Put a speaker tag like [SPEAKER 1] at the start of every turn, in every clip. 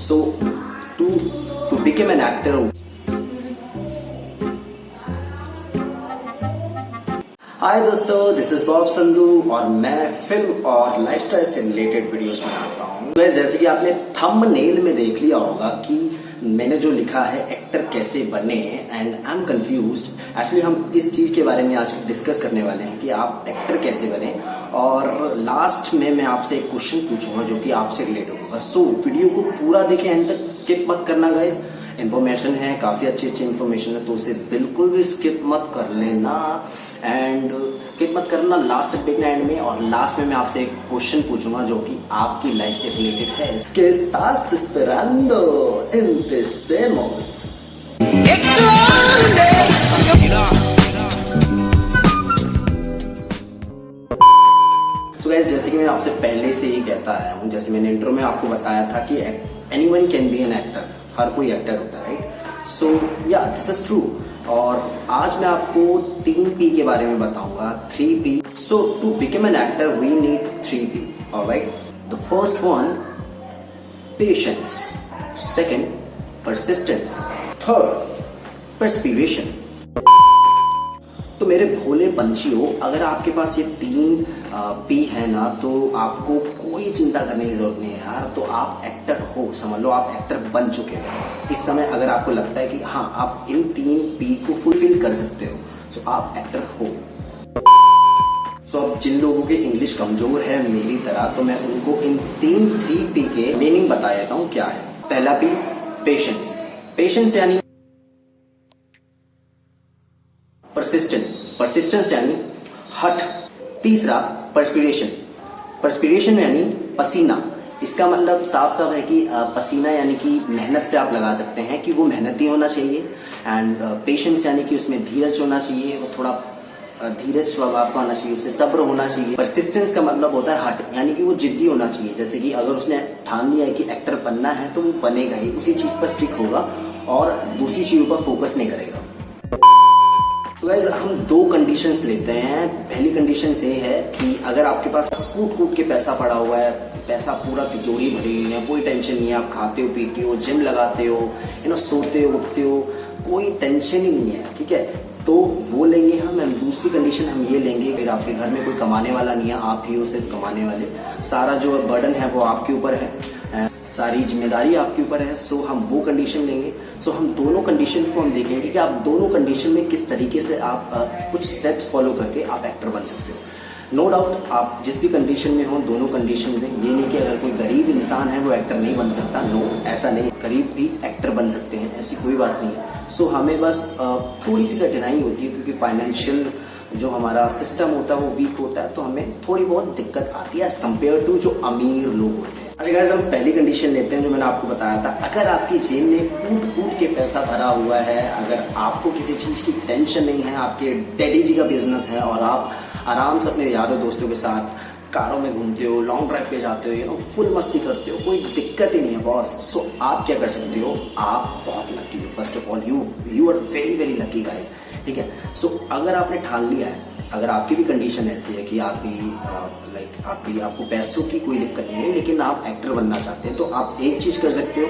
[SPEAKER 1] So to become an actor, हाय दोस्तों, this is Bob Sandhu और मैं फिल्म और लाइफस्टाइल से रिलेटेड वीडियोस बनाता हूँ। जैसे कि आपने थंबनेल में देख लिया होगा कि मैंने जो लिखा है एक्टर कैसे बने, and I am confused. Actually हम इस चीज के बारे में आज डिस्कस करने वाले हैं कि आप एक्टर कैसे बने, और लास्ट में मैं आपसे एक क्वेश्चन पूछूंगा जो कि आपसे रिलेटेड होगा। सो वीडियो को पूरा देखें, एंड तक स्किप मत करना गाइस। इन्फॉर्मेशन है, काफी अच्छी इन्फॉर्मेशन है, तो उसे बिल्कुल भी स्किप मत कर लेना, एंड स्किप मत करना, लास्ट तक देखना एंड में। और लास्ट में मैं आपसे एक क्वेश्चन पूछूंगा जो कि आपकी लाइफ से रिलेटेड है। ¿Qué estás esperando? Empecemos. So guys, जैसे कि मैं आपसे पहले से ही कहता आया हूँ, जैसे मैंने इंट्रो में आपको बताया था कि anyone can be an actor, हर कोई एक्टर होता है, राइट? सो या दिस इज ट्रू। और आज मैं आपको 3P के बारे में बताऊंगा, 3P। So to become an actor we need 3P, alright? The first one, patience, second persistence, third perspiration. तो मेरे भोले पंछियों, अगर आपके पास ये 3P है ना, तो आपको कोई चिंता करने की जरूरत नहीं है यार। तो आप एक्टर हो, समझ लो आप एक्टर बन चुके हो इस समय। अगर आपको लगता है कि हाँ आप इन 3P को फुलफिल कर सकते हो, तो आप एक्टर हो। सो अब जिन लोगों के इंग्लिश कमजोर है मेरी तरह, तो मैं उनको इन 3P के मीनिंग बता देता हूँ क्या है। पहला P, पेशेंस। पेशेंस यानी परसिस्टेंस यानी हठ। तीसरा परस्पिरेशन। परस्पिरेशन यानी पसीना। इसका मतलब साफ साफ है कि पसीना यानी कि मेहनत से आप लगा सकते हैं कि वो मेहनती होना चाहिए। एंड पेशेंस यानी कि उसमें धीरज होना चाहिए, वो थोड़ा धीरज स्वभाव का होना चाहिए, उसे सब्र होना चाहिए। परसिस्टेंस का मतलब होता है हट, यानी कि वो जिद्दी होना चाहिए। जैसे कि अगर उसने ठान लिया है कि एक्टर बनना है, तो वो बनेगा ही, उसी चीज पर स्टिक होगा और दूसरी चीजों पर फोकस नहीं करेगा। तो गाइस, हम 2 कंडीशंस लेते हैं। पहली कंडीशन ये है कि अगर आपके पास कूट कूट के पैसा पड़ा हुआ है, पैसा पूरा तिजोरी भरी हुई है, कोई टेंशन नहीं है, आप खाते हो पीते हो, जिम लगाते हो, सोते हो उठते हो, कोई टेंशन ही नहीं है, ठीक है, तो वो लेंगे हम। दूसरी कंडीशन हम ये लेंगे, फिर आपके घर में कोई कमाने वाला नहीं है, आप ही हो सिर्फ कमाने वाले, सारा जो बर्डन है वो आपके ऊपर है, सारी जिम्मेदारी आपके ऊपर है। सो हम वो कंडीशन लेंगे। सो हम दोनों कंडीशंस को हम देखेंगे कि आप दोनों कंडीशन में किस तरीके से आप कुछ स्टेप्स फॉलो करके आप एक्टर बन सकते हो। नो डाउट आप जिस भी कंडीशन में हो, दोनों कंडीशन में, ये नहीं कि अगर कोई गरीब इंसान है वो एक्टर नहीं बन सकता। नो, ऐसा नहीं, गरीब भी एक्टर बन सकते हैं, ऐसी कोई बात नहीं है। सो हमें बस थोड़ी सी कठिनाई होती है, क्योंकि फाइनेंशियल जो हमारा सिस्टम होता है वो वीक होता है, तो हमें थोड़ी बहुत दिक्कत आती है एज कम्पेयर टू जो अमीर लोग होते हैं। अच्छा गाइस, हम पहली कंडीशन लेते हैं जो मैंने आपको बताया था। अगर आपकी जेब में कूट कूट के पैसा भरा हुआ है, अगर आपको किसी चीज की टेंशन नहीं है, आपके डैडी जी का बिजनेस है और आप आराम से अपने यारों दोस्तों के साथ कारों में घूमते हो, लॉन्ग ड्राइव पे जाते हो, फुल मस्ती करते हो, कोई दिक्कत ही नहीं है बॉस। सो आप क्या कर सकते हो, आप बहुत लकी हो। First of all you are very very lucky guys, ठीक है। सो अगर आपने ठान लिया है, अगर आपकी भी कंडीशन ऐसी है कि आप भी आपको पैसों की कोई दिक्कत नहीं है, लेकिन आप एक्टर बनना चाहते हैं, तो आप एक चीज कर सकते हो।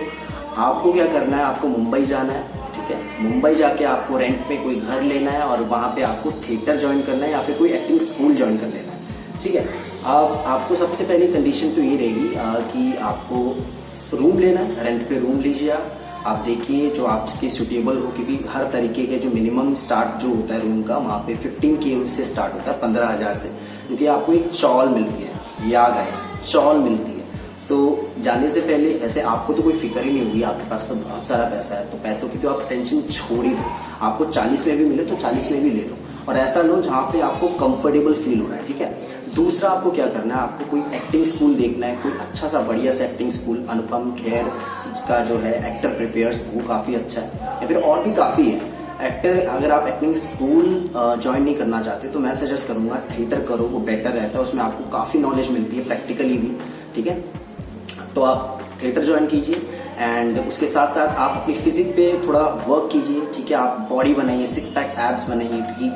[SPEAKER 1] आपको क्या करना है, आपको मुंबई जाना है, ठीक है। मुंबई जाके आपको रेंट पे कोई घर लेना है और वहां पे आपको थिएटर ज्वाइन करना है या फिर कोई एक्टिंग स्कूल ज्वाइन कर लेना है, ठीक है। आपको सबसे पहली कंडीशन तो ये रहेगी कि आपको रूम लेना है, रेंट पे रूम लीजिए। आप देखिए जो आपके सुटेबल हो, क्योंकि हर तरीके के जो मिनिमम स्टार्ट जो होता है रूम का, वहाँ पे 15K से स्टार्ट होता है, 15,000 से, क्योंकि आपको एक चॉल मिलती है, या गाइस चॉल मिलती है। सो जाने से पहले ऐसे आपको तो कोई फिक्र ही नहीं होगी, आपके पास तो बहुत सारा पैसा है, तो पैसों की तो आप टेंशन छोड़ ही दो। आपको 40 में भी मिले तो 40 में भी ले लो, और ऐसा लो जहाँ पे आपको कंफर्टेबल फील हो रहा है, ठीक है। दूसरा आपको क्या करना है, आपको कोई एक्टिंग स्कूल देखना है, कोई अच्छा सा बढ़िया सा एक्टिंग स्कूल। अनुपम खेर का जो है एक्टर प्रिपेयर्स, वो काफी अच्छा है, या फिर और भी काफी है एक्टर। अगर आप एक्टिंग स्कूल ज्वाइन नहीं करना चाहते, तो मैं सजेस्ट करूंगा थिएटर करो, वो बेटर रहता है, उसमें आपको काफी नॉलेज मिलती है प्रैक्टिकली भी, ठीक है। तो आप थिएटर ज्वाइन कीजिए, एंड उसके साथ साथ आप अपनी फिजिक पे थोड़ा वर्क कीजिए, ठीक है। आप बॉडी बनाइए, 6 पैक एब्स बनाइए, क्योंकि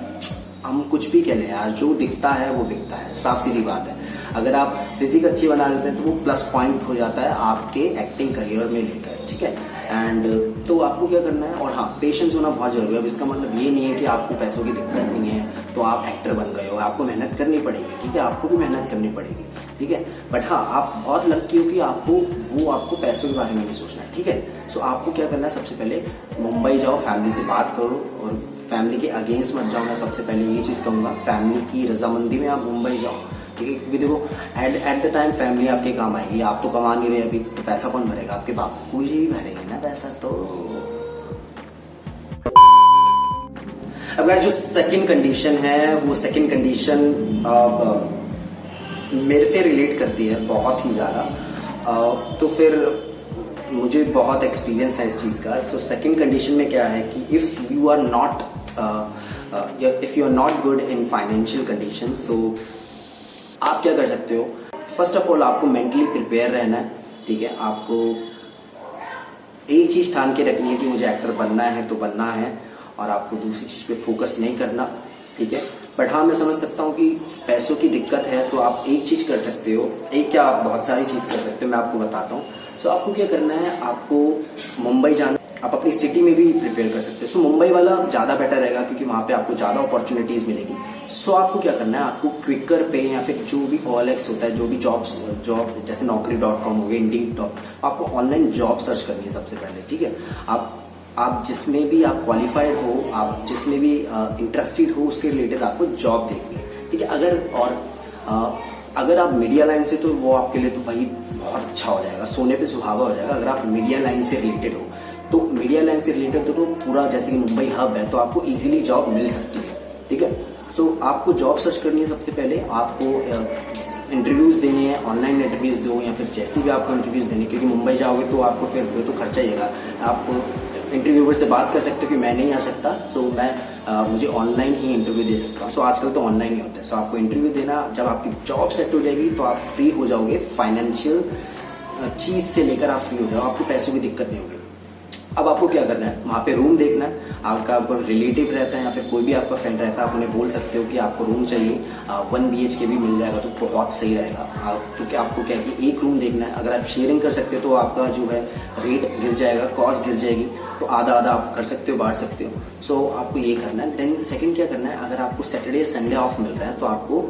[SPEAKER 1] हम कुछ भी कह लें यार, जो दिखता है वो बिकता है, साफ सीधी बात है। अगर आप फिजिक अच्छी बना लेते हैं तो वो प्लस पॉइंट हो जाता है आपके एक्टिंग करियर में लेकर, ठीक है। एंड तो आपको क्या करना है, और हाँ, पेशेंस होना बहुत जरूरी है। अब इसका मतलब ये नहीं है कि आपको पैसों की दिक्कत नहीं है तो आप एक्टर बन गए हो, आपको मेहनत करनी पड़ेगी, ठीक है, आपको भी मेहनत करनी पड़ेगी, ठीक है। बट हाँ, आप बहुत लकी हो कि आपको पैसों के बारे में नहीं सोचना है, ठीक है। सो आपको क्या करना है, सबसे पहले मुंबई जाओ, फैमिली से बात करो, और फैमिली के अगेंस्ट मत जाओ। मैं सबसे पहले ये चीज कहूंगा, फैमिली की रजामंदी में आप मुंबई जाओ, ठीक है। क्योंकि देखो, एट द टाइम फैमिली आपके काम आएगी, आप तो कमा नहीं रहे अभी, तो पैसा कौन भरेगा, आपके बापू जी भरेंगे ना पैसा। तो अब जो सेकंड कंडीशन है, वो सेकंड कंडीशन मेरे से रिलेट करती है बहुत ही ज्यादा, तो फिर मुझे बहुत एक्सपीरियंस है इस चीज का। सो सेकंड कंडीशन में क्या है कि if you are not good in financial condition, so आप क्या कर सकते हो, फर्स्ट ऑफ ऑल आपको मेंटली प्रिपेयर रहना है, ठीक है। आपको एक चीज ठान के रखनी है कि मुझे एक्टर बनना है तो बनना है, और आपको दूसरी चीज पे फोकस नहीं करना, ठीक है। बट हाँ, मैं समझ सकता हूँ कि पैसों की दिक्कत है, तो आप एक चीज कर सकते हो, एक क्या, आप बहुत सारी चीज कर सकते हो, मैं आपको बताता हूँ। सो आपको क्या करना है, आपको मुंबई जाना, आप अपनी सिटी में भी प्रिपेयर कर सकते हो। सो मुंबई वाला ज्यादा बेटर रहेगा, क्योंकि वहां पे आपको ज्यादा अपॉर्चुनिटीज मिलेगी। सो आपको क्या करना है, आपको क्विकर पे या फिर जो भी OLX होता है, जो भी जॉब जैसे naukri.com हो गया, Indeed, आपको ऑनलाइन जॉब सर्च करनी है सबसे पहले, ठीक है। आप जिसमें भी आप क्वालिफाइड हो, आप जिसमें भी इंटरेस्टेड हो, उससे रिलेटेड आपको जॉब देखनी है, ठीक है। अगर आप मीडिया लाइन से, तो वो आपके लिए तो भाई बहुत अच्छा हो जाएगा, सोने पे सुहागा हो जाएगा। अगर आप मीडिया लाइन से रिलेटेड हो, तो मीडिया लाइन से रिलेटेड तो पूरा, जैसे कि मुंबई हब है, तो आपको इजीली जॉब मिल सकती है, ठीक है। सो आपको जॉब सर्च करनी है सबसे पहले, आपको इंटरव्यूज देने हैं, ऑनलाइन इंटरव्यूज दो, या फिर जैसे भी आपको इंटरव्यूज देने, क्योंकि मुंबई जाओगे तो आपको फिर तो खर्चा ही आएगा। आप इंटरव्यूवर से बात कर सकते हो कि मैं नहीं आ सकता, सो मुझे ऑनलाइन ही इंटरव्यू दे सकता हूँ। सो आजकल तो ऑनलाइन ही होता है। सो आपको इंटरव्यू देना, जब आपकी जॉब सेट हो जाएगी तो आप फ्री हो जाओगे, फाइनेंशियल चीज से लेकर आप फ्री हो जाओ, आपको पैसों की दिक्कत नहीं होगी। अब आपको क्या करना है, वहां पे रूम देखना है, आपका रिलेटिव रहता है या फिर कोई भी आपका फ्रेंड रहता है, आप उन्हें बोल सकते हो कि आपको रूम चाहिए, 1 BHK भी मिल जाएगा तो बहुत सही रहेगा। तो क्या आपको क्या है कि एक रूम देखना है। अगर आप शेयरिंग कर सकते हो तो आपका जो है रेट गिर जाएगा, कॉस्ट गिर जाएगी, तो आधा आधा आप कर सकते हो, बांट सकते हो। सो आपको ये करना है। देन सेकंड क्या करना है, अगर आपको सैटरडे संडे ऑफ मिल रहा है तो आपको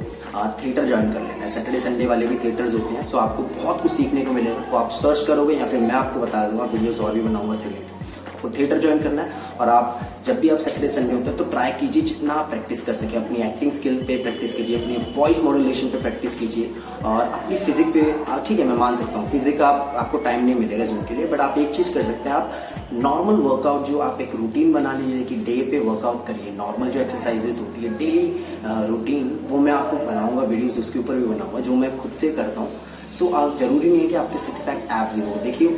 [SPEAKER 1] थिएटर ज्वाइन कर लेना है। सैटरडे संडे वाले भी थिएटर्स होते हैं, सो आपको बहुत कुछ सीखने को मिलेगा। तो आप सर्च करोगे या फिर मैं आपको बता दूंगा, वीडियोस और भी बनाऊंगा इससे रिलेटेड। आपको थिएटर ज्वाइन करना है, और आप जब भी आप सैटरडे संडे होते हैं तो ट्राई कीजिए जितना आप प्रैक्टिस कर सके, अपनी एक्टिंग स्किल पे प्रैक्टिस कीजिए, अपनी वॉइस मॉड्यूलेशन पे प्रैक्टिस कीजिए, और अपनी फिजिक पे। ठीक है, मैं मान सकता हूँ फिजिक आपको टाइम नहीं मिलेगा जिम के लिए, बट आप एक चीज कर सकते हैं, आप नॉर्मल वर्कआउट जो आप एक रूटीन बना लीजिए कि डे पे वर्कआउट करिए। नॉर्मल जो एक्सरसाइजेज होती है डेली रूटीन, वो मैं आपको बनाऊंगा वीडियोस, उसके ऊपर भी बनाऊंगा जो मैं खुद से करता हूँ। सो आप जरूरी नहीं है कि आपके 6 पैक एब्स ही हो। देखिए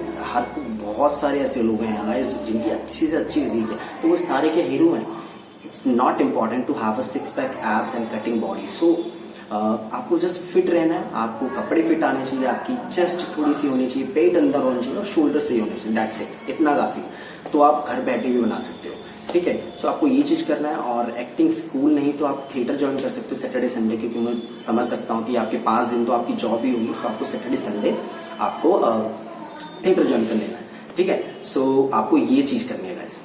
[SPEAKER 1] बहुत सारे ऐसे लोग हैं गाइस जिनकी अच्छी से अच्छी फिजिक है, तो वो सारे क्या हीरो हैं। It's not important to have a 6 pack abs and cutting body. So आपको जस्ट फिट रहना है, आपको कपड़े फिट आने चाहिए, आपकी चेस्ट थोड़ी सी होनी चाहिए, पेट अंदर होनी चाहिए और शोल्डर सही होने चाहिए, दैट्स इट, इतना काफी। तो आप घर बैठे भी बना सकते हो, ठीक है। सो आपको ये चीज करना है। और एक्टिंग स्कूल नहीं तो आप थिएटर ज्वाइन कर सकते हो सैटरडे संडे, क्योंकि मैं समझ सकता हूँ कि आपके 5 दिन तो आपकी जॉब ही होगी, तो आपको सैटरडे संडे आपको थिएटर ज्वाइन कर लेना है, ठीक है। सो आपको ये चीज करनी है गाइस।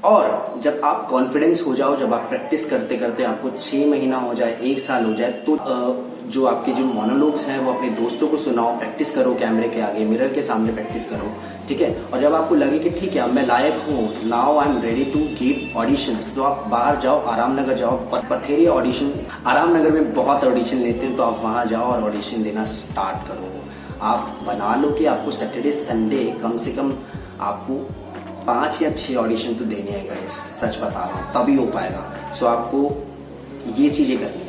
[SPEAKER 1] और जब आप कॉन्फिडेंस हो जाओ, जब आप प्रैक्टिस करते करते आपको 6 महीना हो जाए, 1 साल हो जाए, तो जो आपके जो मोनोलॉग्स हैं वो अपने दोस्तों को सुनाओ, प्रैक्टिस करो, कैमरे के आगे मिरर के सामने प्रैक्टिस करो, ठीक है। और जब आपको लगे कि ठीक है अब मैं लायक हूँ, now I am ready to give auditions, तो आप बाहर जाओ, आरामनगर जाओ, पथेरी ऑडिशन, आरामनगर में बहुत ऑडिशन लेते हैं, तो आप वहां जाओ और ऑडिशन देना स्टार्ट करो। आप बना लो कि आपको सैटरडे संडे कम से कम आपको 5 या 6 ऑडिशन तो देने हैं गाइस, सच बता रहा हूँ, तभी हो पाएगा। सो आपको ये चीजें करनी है।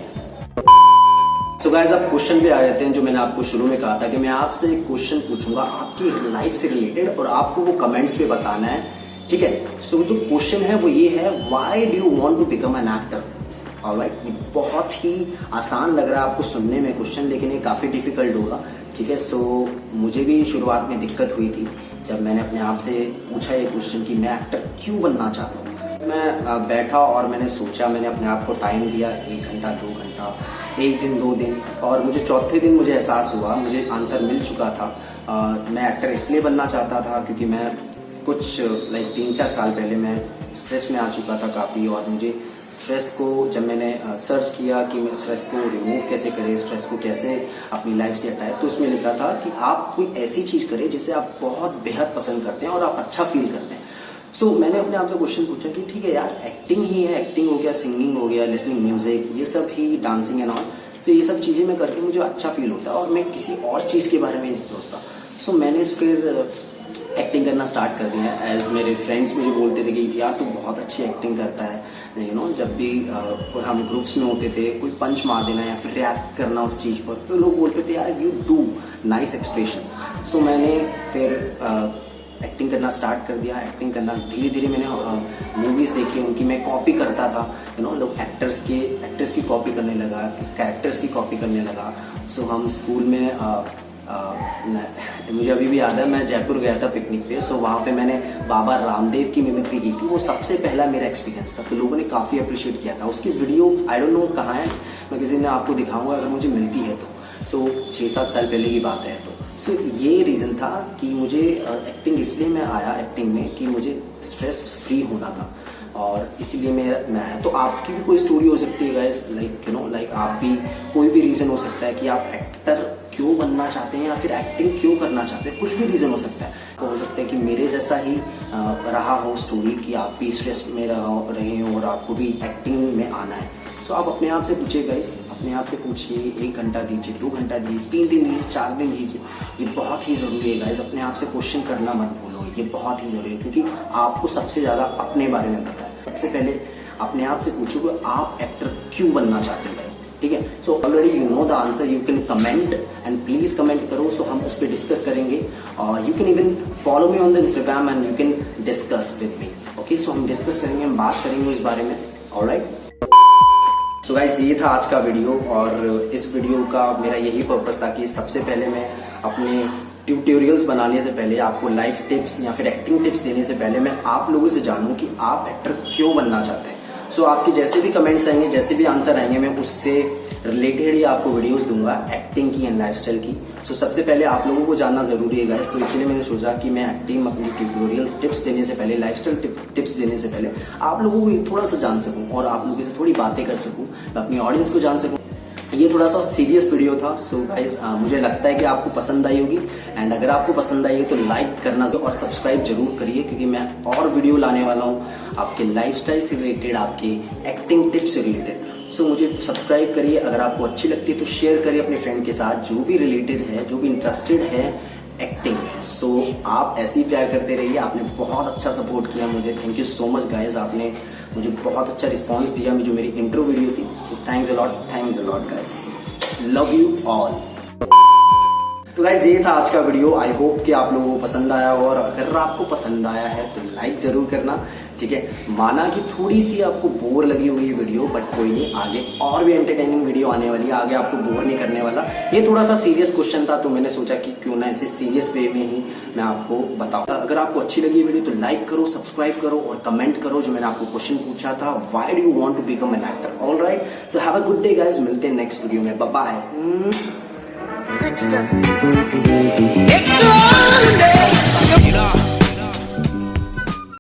[SPEAKER 1] सो गाइस अब क्वेश्चन पे आ जाते हैं, जो मैंने आपको शुरू में कहा था कि मैं आपसे एक क्वेश्चन पूछूंगा आपकी लाइफ से रिलेटेड, और आपको वो कमेंट्स पे बताना है, ठीक है। सो जो क्वेश्चन है वो ये है, why do you want to become an actor. Alright, ये बहुत ही आसान लग रहा है आपको सुनने में क्वेश्चन, लेकिन ये काफी डिफिकल्ट होगा, ठीक है। सो मुझे भी शुरुआत में दिक्कत हुई थी जब मैंने अपने आप से पूछा ये क्वेश्चन कि मैं एक्टर क्यों बनना चाहता हूँ। मैं बैठा और मैंने सोचा, मैंने अपने आप को टाइम दिया, 1 घंटा 2 घंटा, एक दिन 2 दिन, और मुझे चौथे दिन मुझे एहसास हुआ, मुझे आंसर मिल चुका था। मैं एक्टर इसलिए बनना चाहता था क्योंकि मैं कुछ 3-4 साल पहले मैं स्ट्रेस में आ चुका था काफ़ी, और मुझे स्ट्रेस को जब मैंने सर्च किया कि मैं स्ट्रेस को रिमूव कैसे करें, स्ट्रेस को कैसे अपनी लाइफ से हटाएं, तो उसमें लिखा था कि आप कोई ऐसी चीज़ करें जिसे आप बहुत बेहद पसंद करते हैं और आप अच्छा फील करते हैं। सो मैंने अपने आप से क्वेश्चन पूछा कि ठीक है यार, एक्टिंग ही है, एक्टिंग हो गया, सिंगिंग हो गया, लिसनिंग म्यूजिक, ये सब ही, डांसिंग एंड ऑल। सो ये सब चीज़ें मैं करके मुझे अच्छा फील होता है और मैं किसी और चीज़ के बारे में नहीं सोचता। सो मैंने फिर एक्टिंग करना स्टार्ट कर दिया। एज मेरे फ्रेंड्स मुझे बोलते थे कि यार तू बहुत अच्छी एक्टिंग करता है, जब भी कोई हम ग्रुप्स में होते थे, कोई पंच मार देना या फिर रिएक्ट करना उस चीज़ पर, तो लोग बोलते थे यार यू डू नाइस एक्सप्रेशंस। सो मैंने फिर एक्टिंग करना स्टार्ट कर दिया। एक्टिंग करना धीरे धीरे मैंने मूवीज़ देखी, उनकी मैं कॉपी करता था। लोग एक्टर्स की कॉपी करने लगा, कैरेक्टर्स की कॉपी करने लगा। सो हम स्कूल में मुझे अभी भी याद है, मैं जयपुर गया था पिकनिक पे। सो वहाँ पे मैंने बाबा रामदेव की मिमिक्री की थी। वो सबसे पहला मेरा एक्सपीरियंस था, तो लोगों ने काफ़ी अप्रिशिएट किया था। उसकी वीडियो आई डोंट नो कहाँ है, मैं किसी ने आपको दिखाऊंगा अगर मुझे मिलती है तो। सो 6-7 साल पहले की बात है। तो सो ये रीज़न था कि मुझे एक्टिंग इसलिए मैं आया एक्टिंग में कि मुझे स्ट्रेस फ्री होना था, और इसीलिए मैं आया। तो आपकी भी कोई स्टोरी हो सकती है गाइस, लाइक आप भी, कोई भी रीज़न हो सकता है कि आप एक्टर क्यों बनना चाहते हैं या फिर एक्टिंग क्यों करना चाहते हैं, कुछ भी रीज़न हो सकता है। तो हो सकता है कि मेरे जैसा ही रहा हो स्टोरी, कि आप भी स्ट्रेस में रहे हो और आपको भी एक्टिंग में आना है। सो आप अपने आप से पूछिए गाइस, अपने आप से पूछिए, 1 घंटा दीजिए, 2 घंटा दीजिए, 3 दिन दीजिए, 4 दिन दीजिए। ये बहुत ही ज़रूरी है गाइस। अपने आप से क्वेश्चन करना मत भूलो, ये बहुत ही ज़रूरी है, क्योंकि आपको सबसे ज़्यादा अपने बारे में पता है। सबसे पहले अपने आप से पूछो कि आप एक्टर क्यों बनना चाहते हैं, ठीक है। So already you know the answer, you can comment and please comment करो। सो हम उस पर डिस्कस करेंगे, और you can even follow me on the Instagram and you can discuss with me. Okay, so हम डिस्कस करेंगे, हम बात करेंगे इस बारे में। ऑलराइट, सो गाइस ये था आज का वीडियो, और इस वीडियो का मेरा यही पर्पस था कि सबसे पहले मैं अपने ट्यूटोरियल्स बनाने से पहले, आपको लाइफ टिप्स या फिर एक्टिंग टिप्स देने से पहले, मैं आप लोगों से जानूं कि आप एक्टर क्यों बनना चाहते हैं। सो आपके जैसे भी कमेंट्स आएंगे, जैसे भी आंसर आएंगे, मैं उससे रिलेटेड ही आपको वीडियोस दूंगा एक्टिंग की एंड लाइफस्टाइल की। सो सबसे पहले आप लोगों को जानना जरूरी है गाइस, तो इसलिए मैंने सोचा कि मैं एक्टिंग, अपनी ट्यूटोरियल्स टिप्स देने से पहले, लाइफस्टाइल टिप्स देने से पहले आप लोगों को थोड़ा सा जान सकूं और आप लोगों से थोड़ी बातें कर सकूं, अपनी ऑडियंस को जान सकूं। ये थोड़ा सा सीरियस वीडियो था। सो गाइस मुझे लगता है कि आपको पसंद आई होगी, एंड अगर आपको पसंद आई है तो लाइक करना और सब्सक्राइब जरूर करिए, क्योंकि मैं और वीडियो लाने वाला हूँ आपके लाइफस्टाइल से रिलेटेड, आपके एक्टिंग टिप्स से रिलेटेड। सो मुझे सब्सक्राइब करिए। अगर आपको अच्छी लगती है तो शेयर करिए अपने फ्रेंड के साथ, जो भी रिलेटेड है, जो भी इंटरेस्टेड है एक्टिंग में। सो आप ऐसे ही प्यार करते रहिए। आपने बहुत अच्छा सपोर्ट किया मुझे, thank you so much guys. आपने मुझे बहुत अच्छा रिस्पांस दिया, जो मेरी इंट्रो वीडियो थी। Thanks a lot guys, love you all. तो गाइज ये था आज का वीडियो। आई होप कि आप लोगों को पसंद आया हो, और अगर आपको पसंद आया है तो लाइक जरूर करना, ठीक है। माना कि थोड़ी सी आपको बोर लगी हुई है वीडियो, बट कोई नहीं, आगे और भी एंटरटेनिंग वीडियो आने वाली है, आगे आपको बोर नहीं करने वाला। ये थोड़ा सा सीरियस क्वेश्चन था, तो मैंने सोचा कि क्यों ना इसे सीरियस वे में ही मैं आपको बताऊं। अगर आपको अच्छी लगी वीडियो तो लाइक करो, सब्सक्राइब करो और कमेंट करो जो मैंने आपको क्वेश्चन पूछा था, why do you want to become an actor. Alright, so have a good day guys, मिलते हैं नेक्स्ट वीडियो में, बाय बाय।